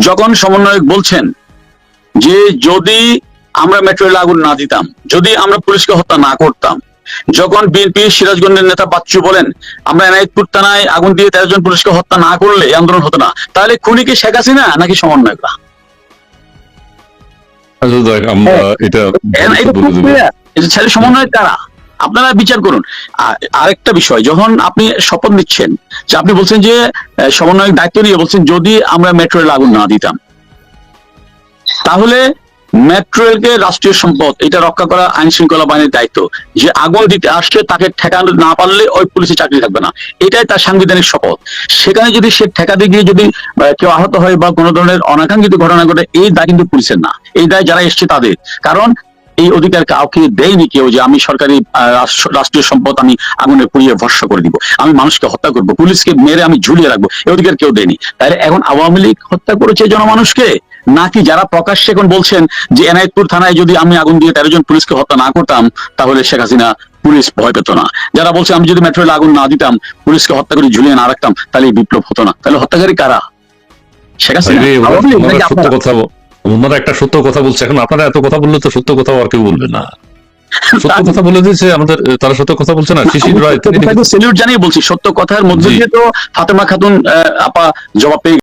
যখন সমন্বয়ক বলছেন যে যদি আমরা মেট্রো রেলে আগুন না দিতাম, যদি আমরা পুলিশকে হত্যা না করতাম, যখন বিএনপি সিরাজগঞ্জের নেতা বাচ্চু বলেন আমরা এনায়েতপুর থানায় আগুন দিয়ে 13 জন পুলিশকে হত্যা না করলে এই আন্দোলন হতো না, তাহলে খুনি কি শেখ হাসিনা নাকি সমন্বয়করা? এটা ছেলে সমন্বয় কারা? আপনারা বিচার করুন। আরেকটা বিষয়, যখন আপনি শপথ নিচ্ছেন যে আপনি বলছেন যে সমন্বয়ক দায়িত্ব নিয়ে বলছেন যদি আমরা মেট্রো রেল আগুন না দিতাম, তাহলে মেট্রো রেলকে রাষ্ট্রীয় সম্পদ, এটা রক্ষা করা আইন শৃঙ্খলা বাহিনীর দায়িত্ব। যে আগুন দিতে আসছে তাকে ঠেকানো না পারলে ওই পুলিশের চাকরি থাকবে না, এটাই তার সাংবিধানিক শপথ। সেখানে যদি সে ঠেকাতে গিয়ে যদি কেউ আহত হয় বা কোনো ধরনের অনাকাঙ্ক্ষিত ঘটনা ঘটে, এই দায় কিন্তু পুলিশের না, এই দায় যারা এসছে তাদের। কারণ এই অধিকার কাউকে দেয়নি কেউ যে আমি সরকারি রাষ্ট্রীয় সম্পদ আমি আগুনে পুড়িয়ে ভস্ম করে দিব, আমি মানুষকে হত্যা করব, পুলিশকে মেরে আমি ঝুলিয়ে রাখবো, এই অধিকার কেউ দেয়নি। তাহলে এখন আওয়ামী লীগ হত্যা করেছে জনমানুষকে, নাকি যারা প্রকাশ্যে এখন বলছেন যে এনায়েতপুর থানায় যদি আমি আগুন দিয়ে 13 জন পুলিশকে হত্যা না করতাম তাহলে শেখ হাসিনা পুলিশ ভয় পেত না, যারা বলছে আমি যদি মেট্রো রেলে আগুন না দিতাম, পুলিশকে হত্যা করে ঝুলিয়ে না রাখতাম, তাহলে এই বিপ্লব হতো না, তাহলে হত্যাকারী কারা? শেখ হাসিনা? সত্য কথা, ওনারা একটা সত্য কথা বলছে। এখন আপনারা এত কথা বললে তো সত্য কথা আর কেউ বলবে না। সত্য কথা বলে দিয়েছে আমাদের, তারা সত্য কথা বলছে না। শিশির রায়, সেলিউট জানিয়ে বলছি, সত্য কথার মধ্যে দিয়ে তো ফাতেমা খাতুন আপা জবাব পেয়ে